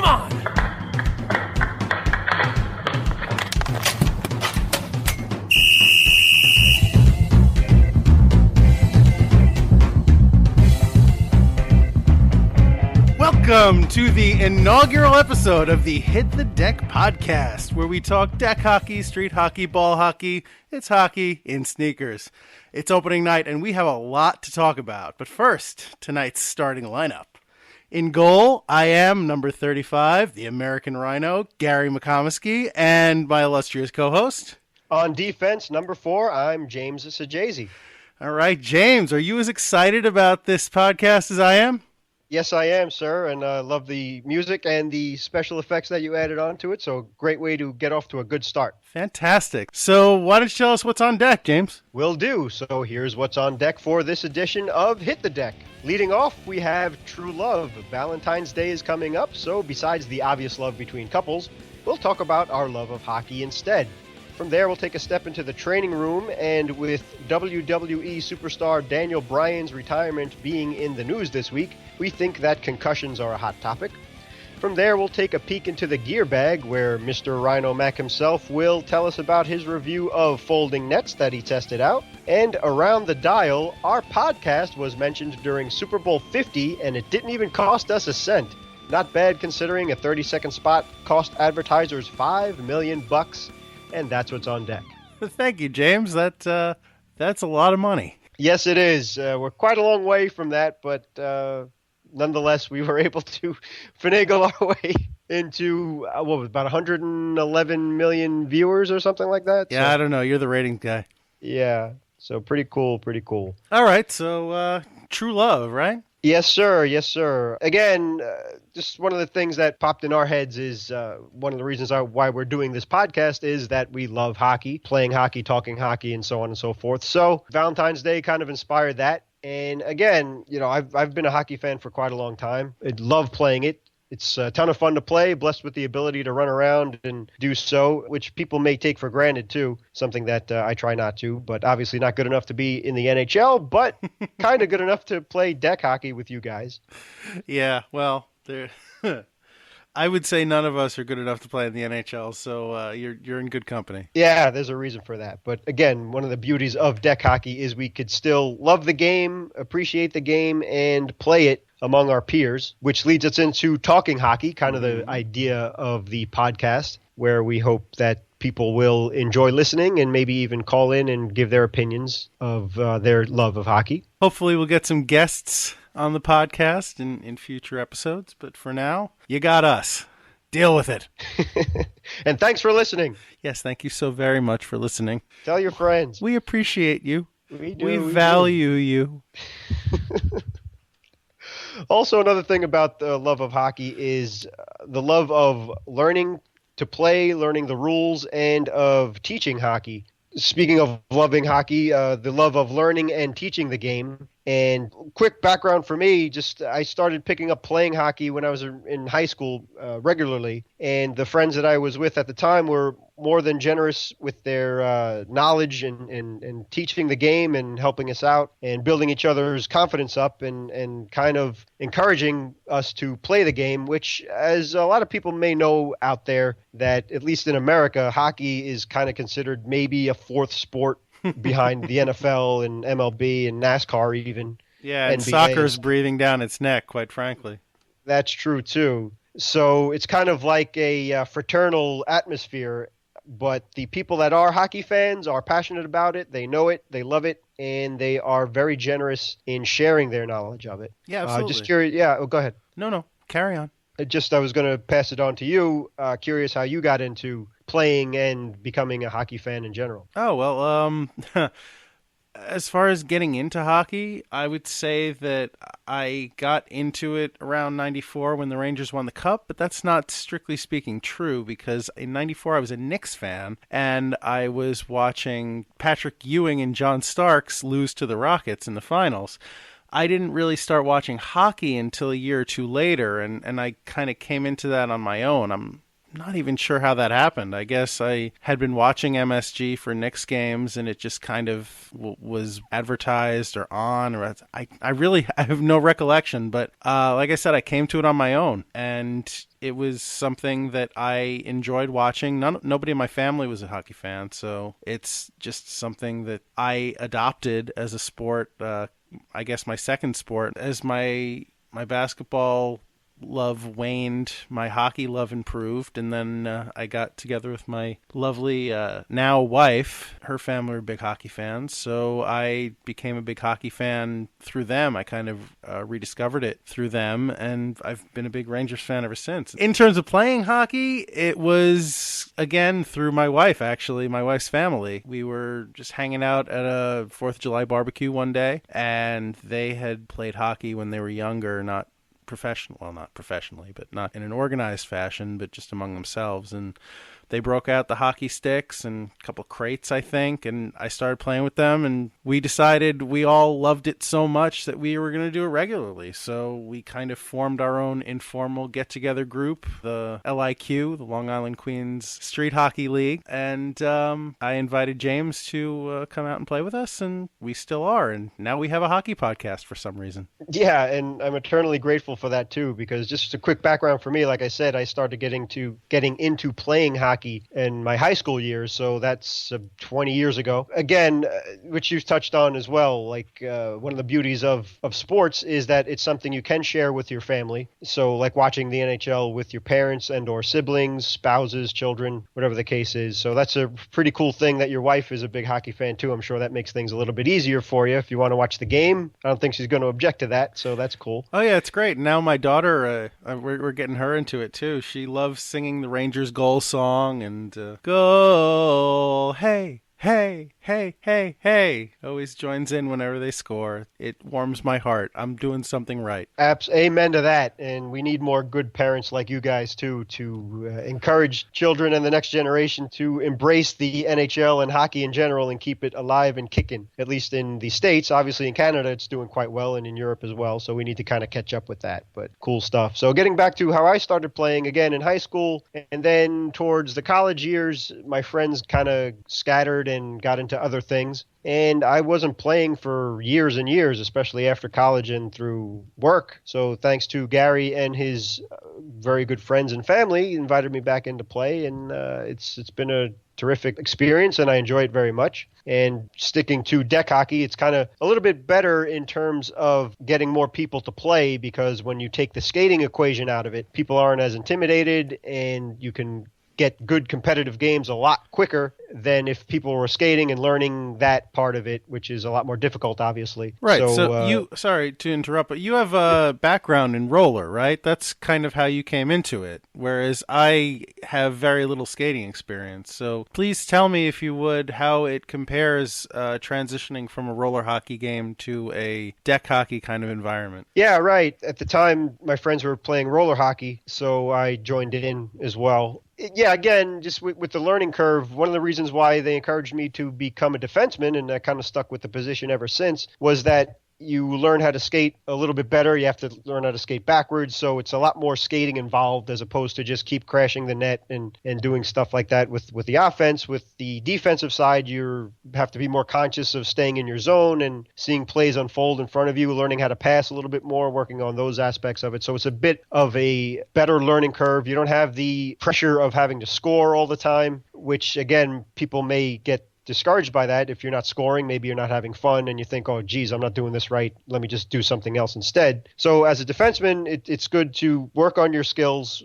Game on! Welcome to the inaugural episode of the Hit the Deck podcast, where we talk deck hockey, street hockey, ball hockey. It's hockey in sneakers. It's opening night, and we have a lot to talk about. But first, tonight's starting lineup. In goal, I am number 35, the American Rhino, Gary McComiskey, and my illustrious co-host. On defense, number 4, I'm James Sajazi. All right, James, are you as excited about this podcast as I am? Yes, I am, sir, and I love the music and the special effects that you added on to it, so great way to get off to a good start. Fantastic. So why don't you tell us what's on deck, James? Will do. So here's what's on deck for this edition of Hit the Deck. Leading off, we have True Love. Valentine's Day is coming up, so besides the obvious love between couples, we'll talk about our love of hockey instead. From there, we'll take a step into the training room, and with WWE superstar Daniel Bryan's retirement being in the news this week, we think that concussions are a hot topic. From there, we'll take a peek into the gear bag, where Mr. Rhino Mac himself will tell us about his review of folding nets that he tested out. And around the dial, our podcast was mentioned during Super Bowl 50, and it didn't even cost us a cent. Not bad considering a 30-second spot cost advertisers $5 million. And that's what's on deck. Thank you, James. That's a lot of money. Yes, it is. We're quite a long way from that, but nonetheless, we were able to finagle our way into, about 111 million viewers or something like that? Yeah, so, I don't know. You're the ratings guy. Yeah, so pretty cool. All right, so True Love, right? Yes, sir. Yes, sir. Again, just one of the things that popped in our heads is one of the reasons why we're doing this podcast is that we love hockey, playing hockey, talking hockey, and so on and so forth. So Valentine's Day kind of inspired that. And again, I've been a hockey fan for quite a long time. I love playing it. It's a ton of fun to play, blessed with the ability to run around and do so, which people may take for granted, too, something that I try not to, but obviously not good enough to be in the NHL, but kind of good enough to play deck hockey with you guys. Yeah, well, I would say none of us are good enough to play in the NHL, so you're in good company. Yeah, there's a reason for that. But again, one of the beauties of deck hockey is we could still love the game, appreciate the game, and play it among our peers, which leads us into talking hockey, kind of the idea of the podcast, where we hope that people will enjoy listening and maybe even call in and give their opinions of their love of hockey. Hopefully we'll get some guests on the podcast in future episodes, but for now, you got us. Deal with it. And thanks for listening. Yes, thank you so very much for listening. Tell your friends. We appreciate you. We do. We value you. Also, another thing about the love of hockey is the love of learning to play, learning the rules, and of teaching hockey. Speaking of loving hockey, the love of learning and teaching the game. And quick background for me, I started picking up playing hockey when I was in high school regularly. And the friends that I was with at the time were more than generous with their knowledge and teaching the game and helping us out and building each other's confidence up and kind of encouraging us to play the game, which, as a lot of people may know out there, that at least in America, hockey is kind of considered maybe a fourth sport behind the NFL and MLB and NASCAR even. Yeah, and soccer's breathing down its neck, quite frankly. That's true, too. So it's kind of like a fraternal atmosphere, but the people that are hockey fans are passionate about it, they know it, they love it, and they are very generous in sharing their knowledge of it. Yeah, absolutely. Just curious. Yeah, go ahead. No, carry on. I was going to pass it on to you. Curious how you got into playing and becoming a hockey fan in general. Oh, well, as far as getting into hockey, I would say that I got into it around 94 when the Rangers won the Cup, but that's not strictly speaking true because in 94 I was a Knicks fan and I was watching Patrick Ewing and John Starks lose to the Rockets in the finals. I didn't really start watching hockey until a year or two later, and I kind of came into that on my own. I'm not even sure how that happened. I guess I had been watching MSG for Knicks games, and it just kind of was advertised or on, or I really I have no recollection. But like I said, I came to it on my own, and it was something that I enjoyed watching. Nobody in my family was a hockey fan, so it's just something that I adopted as a sport. I guess my second sport. As my basketball love waned, my hockey love improved, and then I got together with my lovely now wife. Her family were big hockey fans, so I became a big hockey fan through them. I kind of rediscovered it through them, and I've been a big Rangers fan ever since. In terms of playing hockey, it was, again, through my wife, actually, my wife's family. We were just hanging out at a 4th of July barbecue one day, and they had played hockey when they were younger, not professionally, but not in an organized fashion, but just among themselves. And they broke out the hockey sticks and a couple crates, I think, and I started playing with them, and we decided we all loved it so much that we were going to do it regularly. So we kind of formed our own informal get-together group, the LIQ, the Long Island Queens Street Hockey League, and I invited James to come out and play with us, and we still are, and now we have a hockey podcast for some reason. Yeah, and I'm eternally grateful for that too, because just a quick background for me, like I said, I started getting into playing hockey in my high school years, so that's 20 years ago. Again, which you've touched on as well, like one of the beauties of sports is that it's something you can share with your family. So like watching the NHL with your parents and or siblings, spouses, children, whatever the case is. So that's a pretty cool thing that your wife is a big hockey fan too. I'm sure that makes things a little bit easier for you if you want to watch the game. I don't think she's going to object to that, so that's cool. Oh yeah, it's great. Now my daughter, we're getting her into it too. She loves singing the Rangers goal song and goal, hey, hey, hey, hey, hey. Always joins in whenever they score. It warms my heart. I'm doing something right. Amen to that. And we need more good parents like you guys too to encourage children and the next generation to embrace the NHL and hockey in general and keep it alive and kicking, at least in the States. Obviously in Canada it's doing quite well, and in Europe as well. So we need to kind of catch up with that. But cool stuff. So getting back to how I started playing again in high school, and then towards the college years, my friends kind of scattered and got into other things. And I wasn't playing for years and years, especially after college and through work. So thanks to Gary and his very good friends and family, he invited me back into play. And it's been a terrific experience, and I enjoy it very much. And sticking to deck hockey, it's kind of a little bit better in terms of getting more people to play, because when you take the skating equation out of it, people aren't as intimidated, and you can get good competitive games a lot quicker than if people were skating and learning that part of it, which is a lot more difficult, obviously. Right. So you, sorry to interrupt, but you have a background in roller, right? That's kind of how you came into it, whereas I have very little skating experience. So please tell me, if you would, how it compares transitioning from a roller hockey game to a deck hockey kind of environment. Yeah, right. At the time, my friends were playing roller hockey, so I joined in as well. Yeah, again, just with the learning curve, one of the reasons why they encouraged me to become a defenseman, and I kind of stuck with the position ever since, was that you learn how to skate a little bit better. You have to learn how to skate backwards. So it's a lot more skating involved as opposed to just keep crashing the net and doing stuff like that with the offense. With the defensive side, you have to be more conscious of staying in your zone and seeing plays unfold in front of you, learning how to pass a little bit more, working on those aspects of it. So it's a bit of a better learning curve. You don't have the pressure of having to score all the time, which, again, people may get discouraged by that. If you're not scoring, maybe you're not having fun and you think, oh, geez, I'm not doing this right. Let me just do something else instead. So as a defenseman, it's good to work on your skills,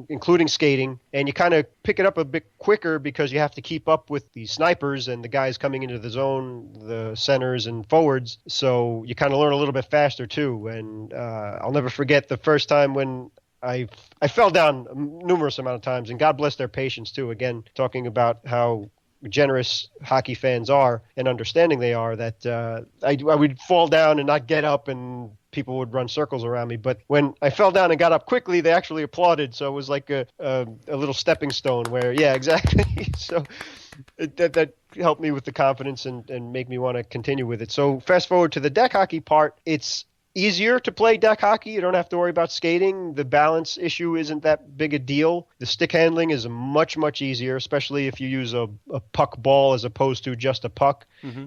including skating, and you kind of pick it up a bit quicker because you have to keep up with the snipers and the guys coming into the zone, the centers and forwards. So you kind of learn a little bit faster too. And I'll never forget the first time when I fell down numerous amount of times, and God bless their patience too. Again, talking about how generous hockey fans are and understanding they are, that I would fall down and not get up, and people would run circles around me. But when I fell down and got up quickly, they actually applauded. So it was like a little stepping stone where, yeah, exactly. So that helped me with the confidence and make me want to continue with it. So fast forward to the deck hockey part, it's easier to play deck hockey. You don't have to worry about skating. The balance issue isn't that big a deal. The stick handling is much, much easier, especially if you use a puck ball as opposed to just a puck.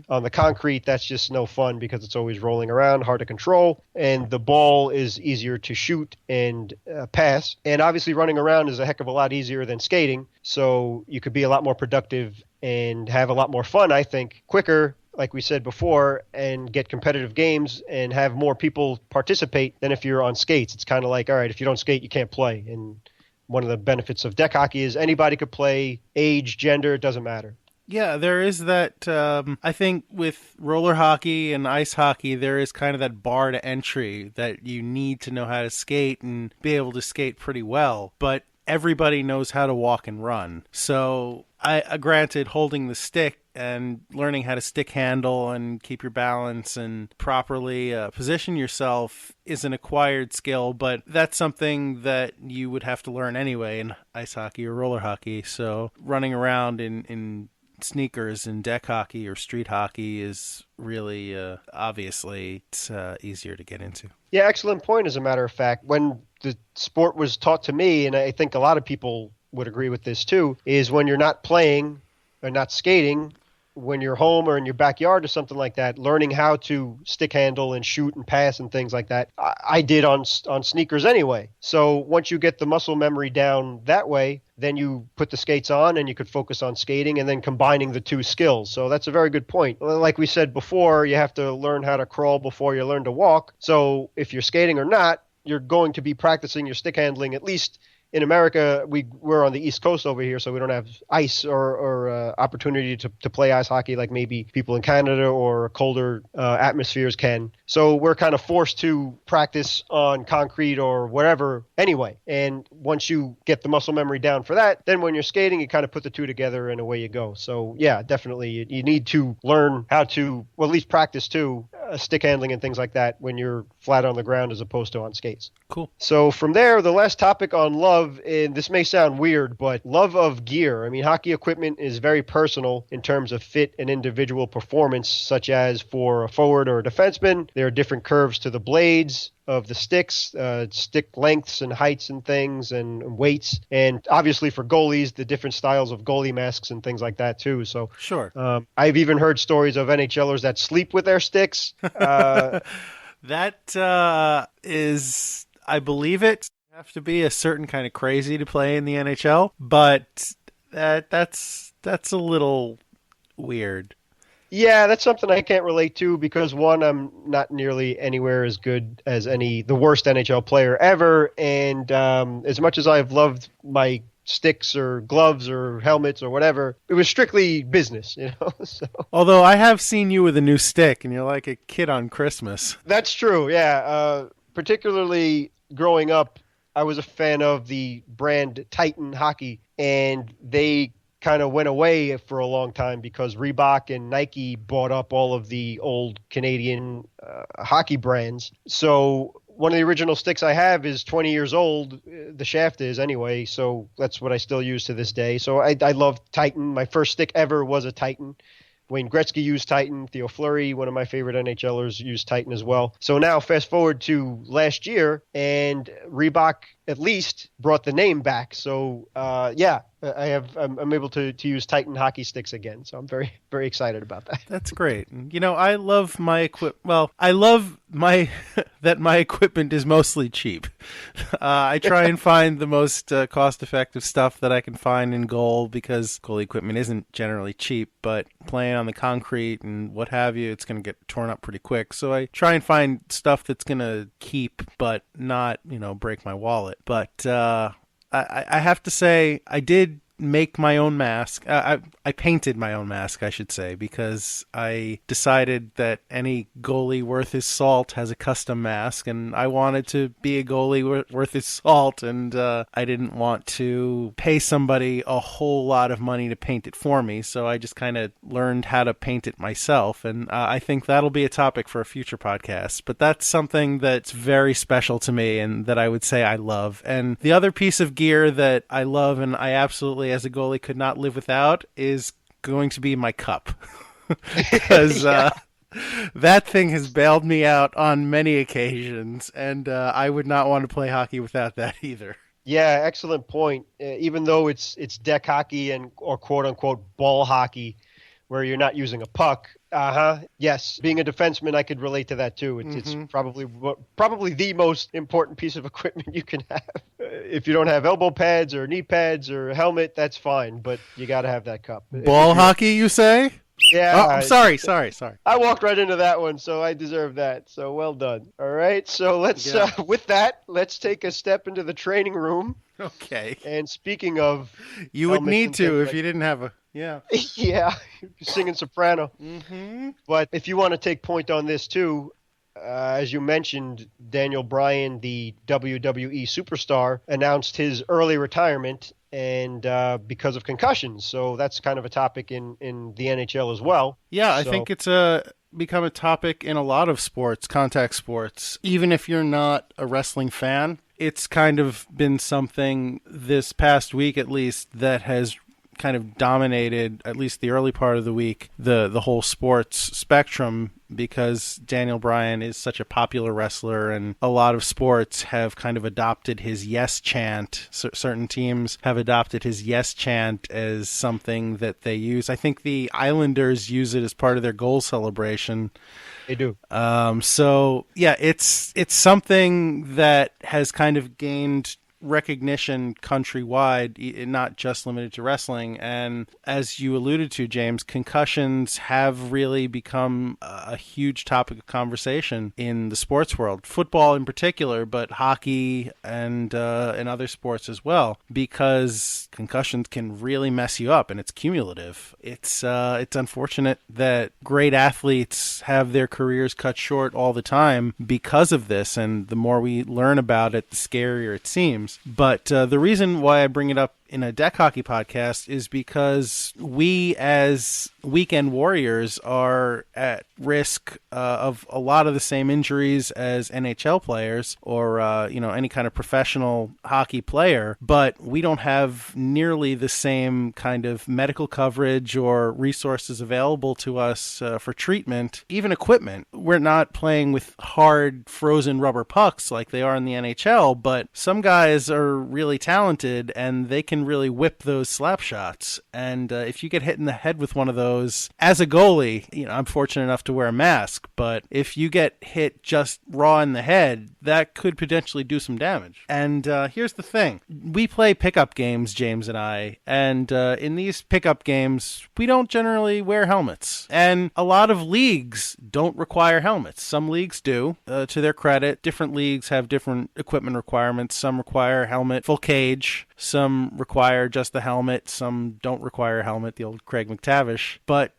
On the concrete, that's just no fun because it's always rolling around, hard to control, and the ball is easier to shoot and pass. And obviously running around is a heck of a lot easier than skating, so you could be a lot more productive and have a lot more fun, I think, quicker, like we said before, and get competitive games and have more people participate than if you're on skates. It's kind of like, all right, if you don't skate, you can't play. And one of the benefits of deck hockey is anybody could play, age, gender, it doesn't matter. Yeah, there is that, I think with roller hockey and ice hockey, there is kind of that bar to entry that you need to know how to skate and be able to skate pretty well. But everybody knows how to walk and run. So granted, holding the stick and learning how to stick handle and keep your balance and properly position yourself is an acquired skill, but that's something that you would have to learn anyway in ice hockey or roller hockey. So running around in sneakers in deck hockey or street hockey is really obviously it's easier to get into. Yeah, excellent point, as a matter of fact. When the sport was taught to me, and I think a lot of people would agree with this too, is when you're not playing or not skating, when you're home or in your backyard or something like that, learning how to stick handle and shoot and pass and things like that. I did on sneakers anyway. So once you get the muscle memory down that way, then you put the skates on and you could focus on skating and then combining the two skills. So that's a very good point. Like we said before, you have to learn how to crawl before you learn to walk. So if you're skating or not, you're going to be practicing your stick handling. At least in America, we're on the East Coast over here, so we don't have ice or opportunity to play ice hockey like maybe people in Canada or colder atmospheres can. So we're kind of forced to practice on concrete or whatever anyway. And once you get the muscle memory down for that, then when you're skating, you kind of put the two together and away you go. So yeah, definitely you need to learn how to, well, at least practice too, stick handling and things like that when you're flat on the ground as opposed to on skates. Cool. So from there, the last topic on love, and this may sound weird, but love of gear. I mean, hockey equipment is very personal in terms of fit and individual performance, such as for a forward or a defenseman. There are different curves to the blades of the sticks, stick lengths and heights and things and weights. And obviously for goalies, the different styles of goalie masks and things like that too. So sure. I've even heard stories of NHLers that sleep with their sticks. That is, I believe it. You have to be a certain kind of crazy to play in the NHL, but that's a little weird. Yeah, that's something I can't relate to because, one, I'm not nearly anywhere as good as the worst NHL player ever. And as much as I've loved my sticks or gloves or helmets or whatever, it was strictly business, So. Although I have seen you with a new stick and you're like a kid on Christmas. That's true, yeah. Particularly growing up, I was a fan of the brand Titan Hockey, and they kind of went away for a long time because Reebok and Nike bought up all of the old Canadian hockey brands. So one of the original sticks I have is 20 years old. The shaft is anyway, so that's what I still use to this day. So I love Titan. My first stick ever was a Titan. Wayne Gretzky used Titan. Theo Fleury, one of my favorite NHLers, used Titan as well. So now fast forward to last year, and Reebok at least brought the name back. So yeah, I'm able to use Titan hockey sticks again. So I'm very, very excited about that. That's great. I love my equipment. Well, I love that my equipment is mostly cheap. I try and find the most cost-effective stuff that I can find in goal because goal equipment isn't generally cheap, but playing on the concrete and what have you, it's going to get torn up pretty quick. So I try and find stuff that's going to keep but not, break my wallet. But I have to say, I did make my own mask. I painted my own mask, I should say, because I decided that any goalie worth his salt has a custom mask, and I wanted to be a goalie worth his salt, and I didn't want to pay somebody a whole lot of money to paint it for me, so I just kind of learned how to paint it myself, and I think that'll be a topic for a future podcast, but that's something that's very special to me and that I would say I love. And the other piece of gear that I love and I absolutely as a goalie could not live without is going to be my cup. Because That thing has bailed me out on many occasions, and I would not want to play hockey without that either. Yeah, excellent point. Even though it's deck hockey and or quote unquote ball hockey, where you're not using a puck. Yes, being a defenseman, I could relate to that too. It's probably the most important piece of equipment you can have. If you don't have elbow pads or knee pads or helmet, that's fine, but you got to have that cup. Ball hockey, you say? Yeah. Oh, sorry. I walked right into that one, so I deserve that. So well done. All right. So with that, let's take a step into the training room. Okay. And speaking of, you would need to if you didn't have a, yeah. Yeah, singing soprano. Mm-hmm. But if you want to take point on this too, as you mentioned, Daniel Bryan, the WWE superstar, announced his early retirement and because of concussions. So that's kind of a topic in the NHL as well. Yeah, I think it's become a topic in a lot of sports, contact sports. Even if you're not a wrestling fan, it's kind of been something this past week at least that has kind of dominated, at least the early part of the week, the whole sports spectrum, because Daniel Bryan is such a popular wrestler and a lot of sports have kind of adopted his yes chant. Certain teams have adopted his yes chant as something that they use. I think the Islanders use it as part of their goal celebration. They do. So yeah, it's something that has kind of gained recognition countrywide, not just limited to wrestling. And as you alluded to, James, concussions have really become a huge topic of conversation in the sports world, football in particular, but hockey and other sports as well, because concussions can really mess you up and it's cumulative. It's unfortunate that great athletes have their careers cut short all the time because of this, and the more we learn about it, the scarier it seems. But the reason why I bring it up in a deck hockey podcast is because we as weekend warriors are at risk of a lot of the same injuries as NHL players or any kind of professional hockey player, but we don't have nearly the same kind of medical coverage or resources available to us for treatment, even equipment. We're not playing with hard frozen rubber pucks like they are in the NHL, but some guys are really talented and they can really whip those slap shots. And if you get hit in the head with one of those, as a goalie, I'm fortunate enough to wear a mask, but if you get hit just raw in the head, that could potentially do some damage. And here's the thing. We play pickup games, James and I, and in these pickup games, we don't generally wear helmets. And a lot of leagues don't require helmets. Some leagues do. To their credit, different leagues have different equipment requirements. Some require helmet, full cage. Some require just the helmet. Some don't require a helmet, the old Craig McTavish. But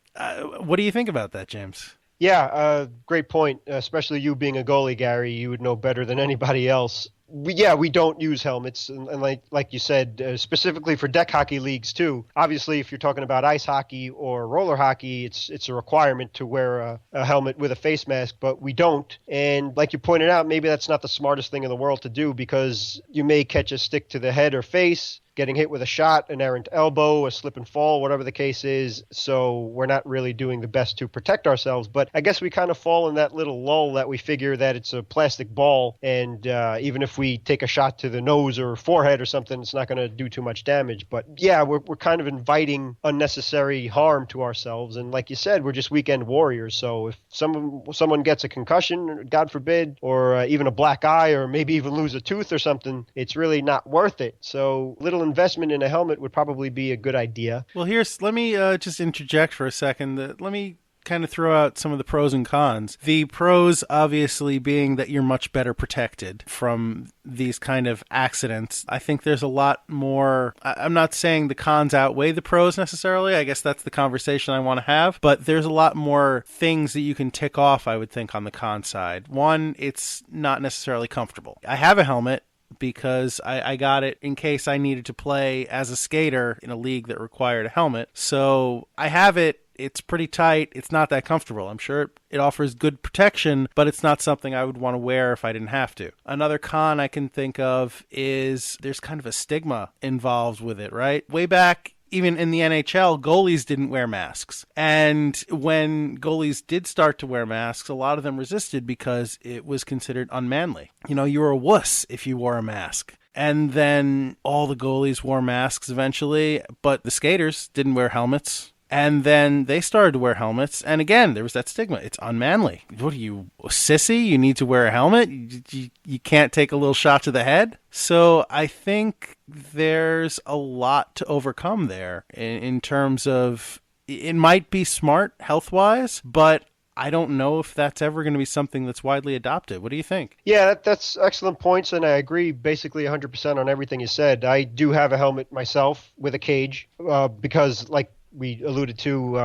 what do you think about that, James? Yeah, great point, especially you being a goalie, Gary. You would know better than anybody else. We don't use helmets, and like you said, specifically for deck hockey leagues too. Obviously, if you're talking about ice hockey or roller hockey, it's a requirement to wear a helmet with a face mask, but we don't. And like you pointed out, maybe that's not the smartest thing in the world to do because you may catch a stick to the head or face, getting hit with a shot, an errant elbow, a slip and fall, whatever the case is. So we're not really doing the best to protect ourselves. But I guess we kind of fall in that little lull that we figure that it's a plastic ball. And even if we take a shot to the nose or forehead or something, it's not going to do too much damage. But yeah, we're kind of inviting unnecessary harm to ourselves. And like you said, we're just weekend warriors. So if someone gets a concussion, God forbid, or even a black eye, or maybe even lose a tooth or something, it's really not worth it. So little investment in a helmet would probably be a good idea. Well, let me just interject for a second. Let me kind of throw out some of the pros and cons. The pros obviously being that you're much better protected from these kind of accidents. I think there's a lot more. I'm not saying the cons outweigh the pros necessarily. I guess that's the conversation I want to have. But there's a lot more things that you can tick off, I would think, on the con side. One, it's not necessarily comfortable. I have a helmet because I got it in case I needed to play as a skater in a league that required a helmet. So I have it. It's pretty tight. It's not that comfortable. I'm sure it offers good protection, but it's not something I would want to wear if I didn't have to. Another con I can think of is there's kind of a stigma involved with it, right? Way back even in the NHL, goalies didn't wear masks. And when goalies did start to wear masks, a lot of them resisted because it was considered unmanly. You were a wuss if you wore a mask. And then all the goalies wore masks eventually, but the skaters didn't wear helmets. And then they started to wear helmets. And again, there was that stigma. It's unmanly. What are you, a sissy? You need to wear a helmet? You can't take a little shot to the head? So I think there's a lot to overcome there in terms of it might be smart health-wise, but I don't know if that's ever going to be something that's widely adopted. What do you think? Yeah, that's excellent points, and I agree basically 100% on everything you said. I do have a helmet myself with a cage because, like we alluded to,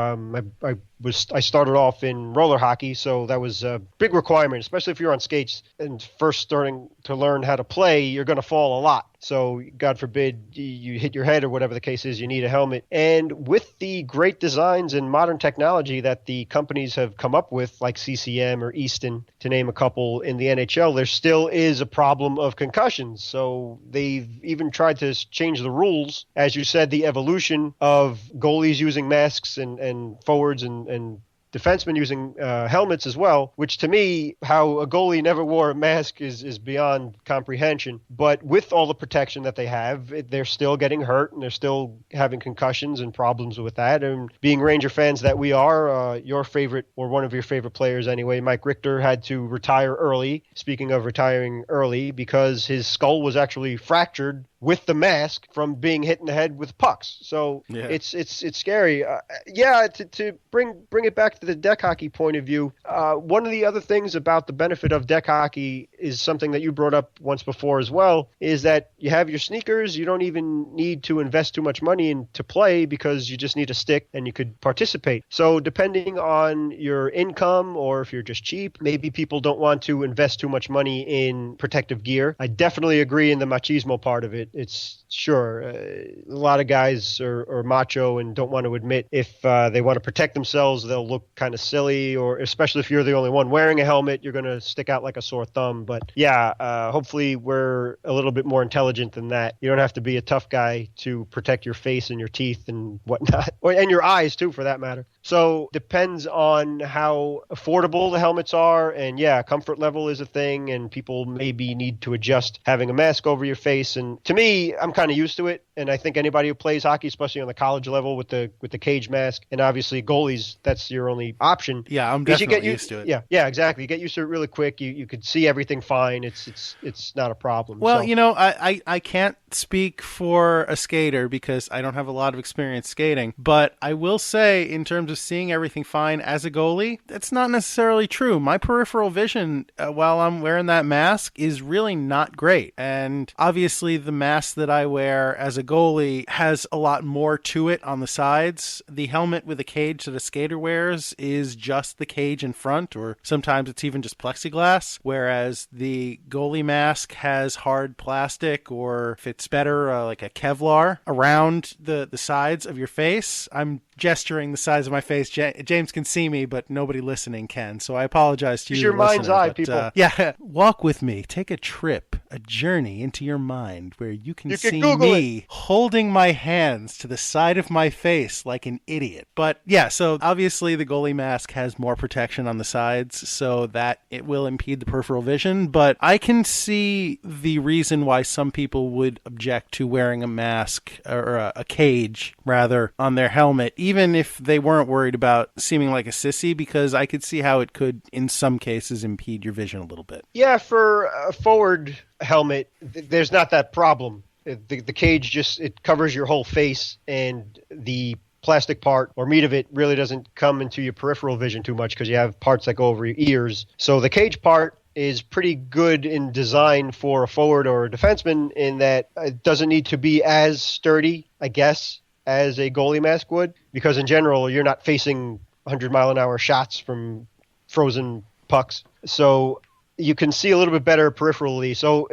I started off in roller hockey, so that was a big requirement, especially if you're on skates and first starting to learn how to play. You're going to fall a lot. So God forbid you hit your head or whatever the case is, you need a helmet. And with the great designs and modern technology that the companies have come up with, like CCM or Easton, to name a couple in the NHL, there still is a problem of concussions. So they've even tried to change the rules. As you said, the evolution of goalies using masks and forwards and defensemen using helmets as well, which to me, how a goalie never wore a mask is beyond comprehension. But with all the protection that they have, they're still getting hurt and they're still having concussions and problems with that. And being Ranger fans that we are, your favorite, or one of your favorite players anyway, Mike Richter, had to retire early. Speaking of retiring early, because his skull was actually fractured with the mask from being hit in the head with pucks. So yeah. It's scary. To bring it back to the deck hockey point of view, one of the other things about the benefit of deck hockey is something that you brought up once before as well, is that you have your sneakers. You don't even need to invest too much money to play because you just need a stick and you could participate. So depending on your income, or if you're just cheap, maybe people don't want to invest too much money in protective gear. I definitely agree in the machismo part of it. It's sure a lot of guys are macho and don't want to admit if they want to protect themselves, they'll look kind of silly, or especially if you're the only one wearing a helmet, you're going to stick out like a sore thumb. But yeah, hopefully we're a little bit more intelligent than that. You don't have to be a tough guy to protect your face and your teeth and whatnot, and your eyes too, for that matter. So depends on how affordable the helmets are, and yeah, comfort level is a thing, and people maybe need to adjust having a mask over your face. And to me, I'm kind of used to it, and I think anybody who plays hockey, especially on the college level with the cage mask, and obviously goalies, that's your only option. Yeah, I'm definitely used to it. Yeah, exactly. You get used to it really quick. You could see everything fine. It's not a problem. Well, so. I can't speak for a skater because I don't have a lot of experience skating, but I will say in terms of seeing everything fine as a goalie, that's not necessarily true. My peripheral vision while I'm wearing that mask is really not great. And obviously the mask that I wear as a goalie has a lot more to it on the sides. The helmet with a cage that a skater wears is just the cage in front, or sometimes it's even just plexiglass, whereas the goalie mask has hard plastic, or if it's better, like a Kevlar around the sides of your face. I'm gesturing the size of my face. James can see me, but nobody listening can. So I apologize to you. Use your mind's eye, people. Yeah, walk with me. Take a trip, a journey into your mind where you can see Google me holding my hands to the side of my face like an idiot. But yeah, so obviously the goalie mask has more protection on the sides, so that it will impede the peripheral vision. But I can see the reason why some people would object to wearing a mask, or a cage rather, on their helmet, even if they weren't worried about seeming like a sissy, because I could see how it could, in some cases, impede your vision a little bit. Yeah, for a forward helmet, there's not that problem. The cage it covers your whole face, and the plastic part or meat of it really doesn't come into your peripheral vision too much because you have parts that go over your ears. So the cage part is pretty good in design for a forward or a defenseman, in that it doesn't need to be as sturdy, I guess, as a goalie mask would, because in general, you're not facing 100-mile-an-hour shots from frozen pucks. So you can see a little bit better peripherally. So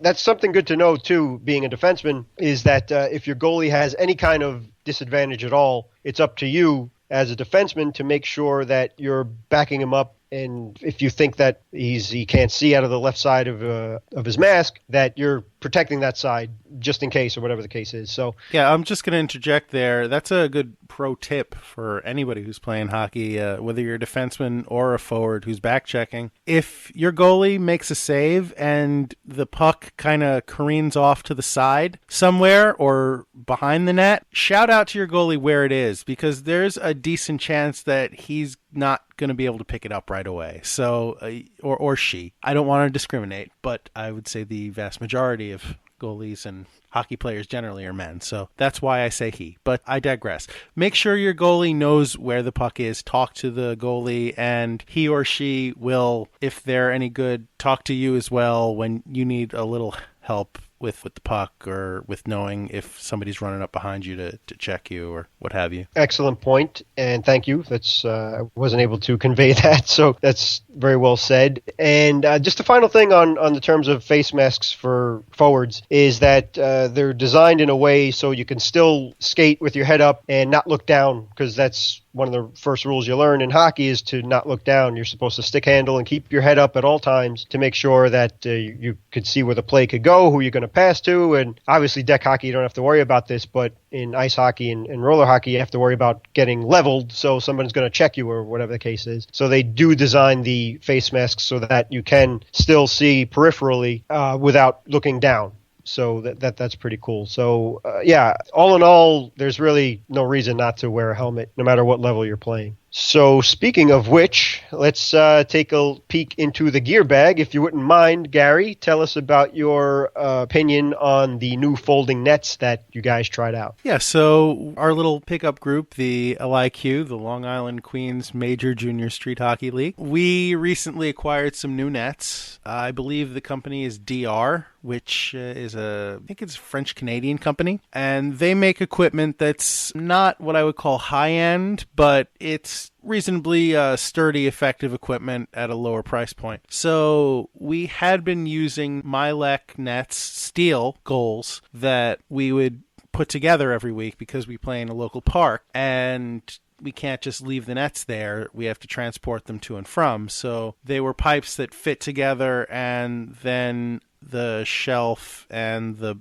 that's something good to know, too, being a defenseman, is that if your goalie has any kind of disadvantage at all, it's up to you as a defenseman to make sure that you're backing him up. And if you think that he can't see out of the left side of his mask, that you're protecting that side just in case or whatever the case is. So yeah, I'm just going to interject there. That's a good pro tip for anybody who's playing hockey, whether you're a defenseman or a forward who's back checking. If your goalie makes a save and the puck kind of careens off to the side somewhere or behind the net, shout out to your goalie where it is, because there's a decent chance that he's not going to be able to pick it up right away. So, or she. I don't want to discriminate, but I would say the vast majority of goalies and hockey players generally are men. So that's why I say he. But I digress. Make sure your goalie knows where the puck is. Talk to the goalie, and he or she will, if they're any good, talk to you as well when you need a little help with the puck or with knowing if somebody's running up behind you to check you or what have you. Excellent point, and thank you. That's I wasn't able to convey that, so that's very well said. And just a final thing on the terms of face masks for forwards is that they're designed in a way so you can still skate with your head up and not look down, because that's one of the first rules you learn in hockey is to not look down. You're supposed to stick handle and keep your head up at all times to make sure that you could see where the play could go, who you're going to pass to. And obviously deck hockey, you don't have to worry about this, but in ice hockey and roller hockey, you have to worry about getting leveled, so someone's going to check you or whatever the case is. So they do design the face masks so that you can still see peripherally without looking down. So that's pretty cool. So, yeah, all in all, there's really no reason not to wear a helmet, no matter what level you're playing. So speaking of which, let's take a peek into the gear bag. If you wouldn't mind, Gary, tell us about your opinion on the new folding nets that you guys tried out. Yeah, so our little pickup group, the LIQ, the Long Island Queens Major Junior Street Hockey League, we recently acquired some new nets. I believe the company is DR, which is I think it's a French-Canadian company. And they make equipment that's not what I would call high-end, but it's reasonably sturdy, effective equipment at a lower price point. So we had been using Mylec nets, steel goals, that we would put together every week because we play in a local park, and we can't just leave the nets there. We have to transport them to and from. So they were pipes that fit together, and then the shelf and the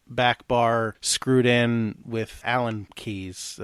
back bar screwed in with Allen keys,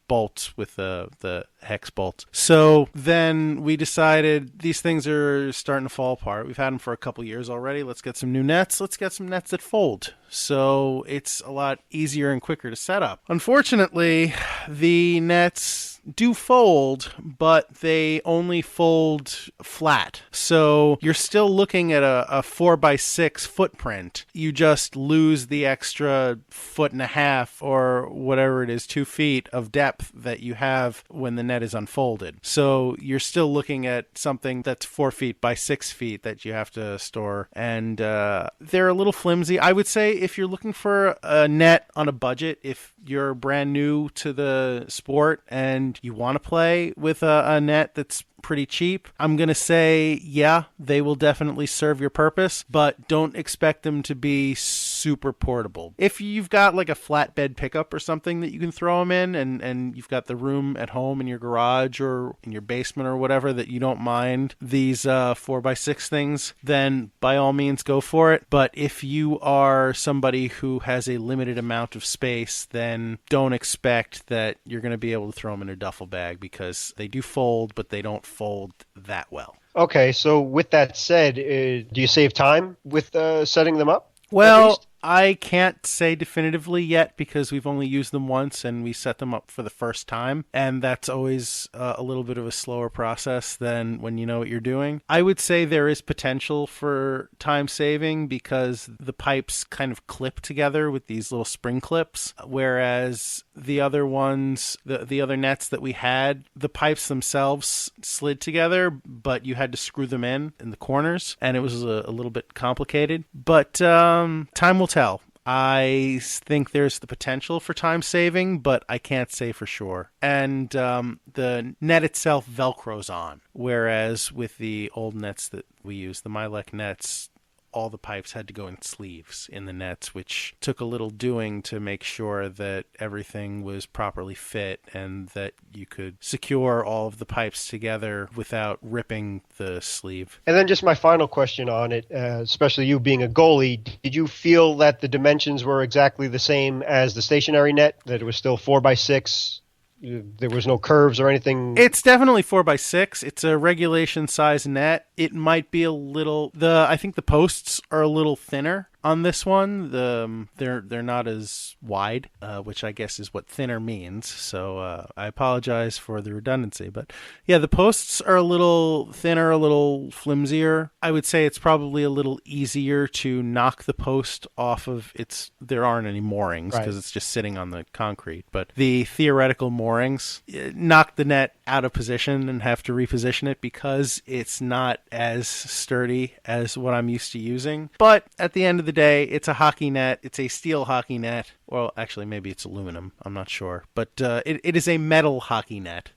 bolts with the hex bolts. So then we decided these things are starting to fall apart. We've had them for a couple years already. Let's get some new nets. Let's get some nets that fold. So it's a lot easier and quicker to set up. Unfortunately, the nets do fold, but they only fold flat. So you're still looking at a 4x6 footprint. You just lose the extra 1.5 feet or whatever it is, 2 feet of depth that you have when the net is unfolded. So you're still looking at something that's 4 feet by 6 feet that you have to store. And they're a little flimsy. I would say if you're looking for a net on a budget, if you're brand new to the sport and you want to play with a net that's pretty cheap, I'm going to say, yeah, they will definitely serve your purpose, but don't expect them to be super portable. If you've got like a flatbed pickup or something that you can throw them in, and you've got the room at home in your garage or in your basement or whatever that you don't mind these 4x6 things, then by all means go for it. But if you are somebody who has a limited amount of space, then don't expect that you're going to be able to throw them in a duffel bag, because they do fold, but they don't fold that well. Okay, so with that said, do you save time with setting them up? Well, I can't say definitively yet because we've only used them once and we set them up for the first time. And that's always a little bit of a slower process than when you know what you're doing. I would say there is potential for time saving because the pipes kind of clip together with these little spring clips, whereas the other ones, the other nets that we had, the pipes themselves slid together, but you had to screw them in the corners, and it was a little bit complicated. But time will tell. I think there's the potential for time saving, but I can't say for sure. And the net itself velcros on, whereas with the old nets that we use, the Mylec nets, all the pipes had to go in sleeves in the nets, which took a little doing to make sure that everything was properly fit and that you could secure all of the pipes together without ripping the sleeve. And then just my final question on it, especially you being a goalie, did you feel that the dimensions were exactly the same as the stationary net, that it was still 4x6? There was no curves or anything? It's definitely 4x6. It's a regulation size net. It might be a little, I think the posts are a little thinner on this one. They're not as wide, which I guess is what thinner means. So I apologize for the redundancy, but yeah, the posts are a little thinner, a little flimsier. I would say it's probably a little easier to knock the post off of its. There aren't any moorings because it's just sitting on the concrete. But the theoretical moorings knock the net out of position and have to reposition it because it's not as sturdy as what I'm used to using. But at the end of the day, it's a hockey net. It's a steel hockey net. Well, actually, maybe it's aluminum. I'm not sure. But it is a metal hockey net.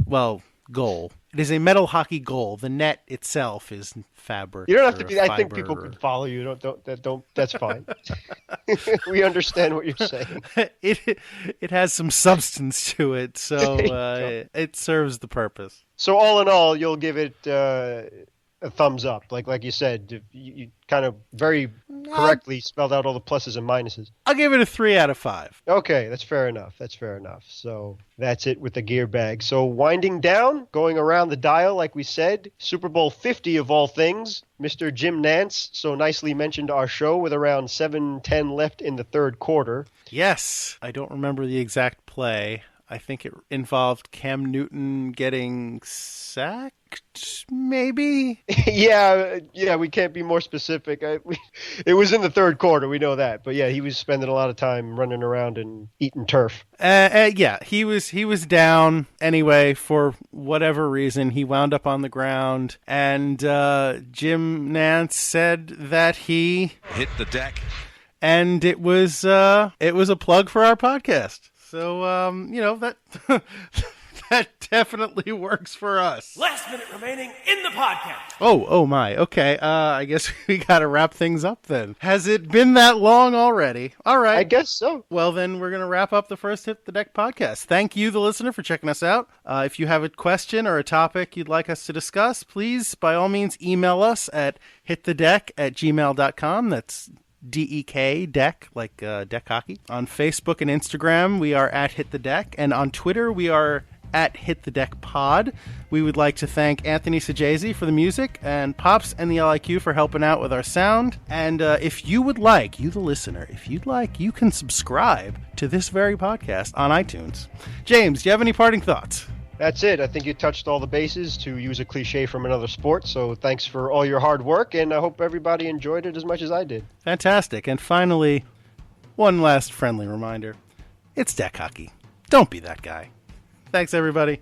Well, goal. It is a metal hockey goal. The net itself is fabric. You don't have to be. I think people can follow you. Don't. That's fine. We understand what you're saying. It has some substance to it, so it serves the purpose. So all in all, you'll give it a thumbs up. Like you said, you kind of very correctly spelled out all the pluses and minuses. I'll give it a 3 out of 5. Okay, that's fair enough. So that's it with the gear bag. So winding down, going around the dial, like we said, Super Bowl 50 of all things, Mr. Jim Nantz so nicely mentioned our show with around 7:10 left in the third quarter. Yes, I don't remember the exact play. I think it involved Cam Newton getting sacked, maybe? Yeah, we can't be more specific. It was in the third quarter, we know that. But yeah, he was spending a lot of time running around and eating turf. Yeah, he was down anyway for whatever reason. He wound up on the ground, and Jim Nantz said that he hit the deck. And it was a plug for our podcast. So, that that definitely works for us. Last minute remaining in the podcast. Oh my. Okay. I guess we got to wrap things up then. Has it been that long already? All right. I guess so. Well, then we're going to wrap up the first Hit the Deck podcast. Thank you, the listener, for checking us out. If you have a question or a topic you'd like us to discuss, please, by all means, email us at hitthedeck@gmail.com. That's DEK, deck, like deck hockey. On Facebook and Instagram, we are at Hit the Deck. And on Twitter, we are at Hit the Deck Pod. We would like to thank Anthony Sajazi for the music and Pops and the LIQ for helping out with our sound. And if you would like, you the listener, if you'd like, you can subscribe to this very podcast on iTunes. James, do you have any parting thoughts? That's it. I think you touched all the bases, to use a cliche from another sport. So thanks for all your hard work, and I hope everybody enjoyed it as much as I did. Fantastic. And finally, one last friendly reminder. It's deck hockey. Don't be that guy. Thanks, everybody.